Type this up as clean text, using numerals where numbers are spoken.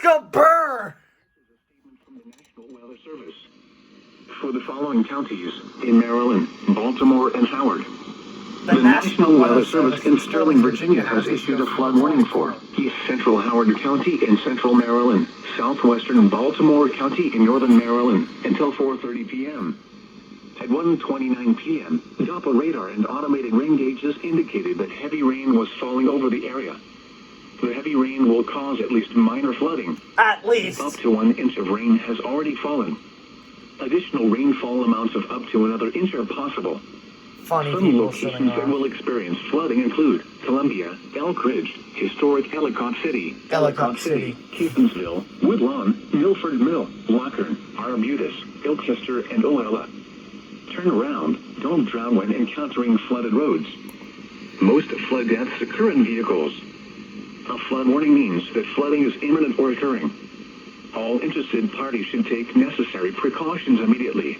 Alaska burr. From the National Weather Service. For the following counties in Maryland, Baltimore, and Howard. The National Weather Service in Sterling, Virginia has issued a flood warning for East Central Howard County in central Maryland, southwestern Baltimore County in northern Maryland until 4:30 p.m. At 1:29 p.m., Doppler radar and automated rain gauges indicated that heavy rain was falling over the area. The heavy rain will cause at least minor flooding. At least. Up to 1 inch of rain has already fallen. Additional rainfall amounts of up to another inch are possible. Funny Some people locations that will experience flooding include Columbia, Elk Ridge, historic Ellicott City, Keithensville, Woodlawn, Milford Mill, Lockern, Arbutus, Ilchester, and Oella. Turn around. Don't drown when encountering flooded roads. Most flood deaths occur in vehicles. A flood warning means that flooding is imminent or occurring. All interested parties should take necessary precautions immediately.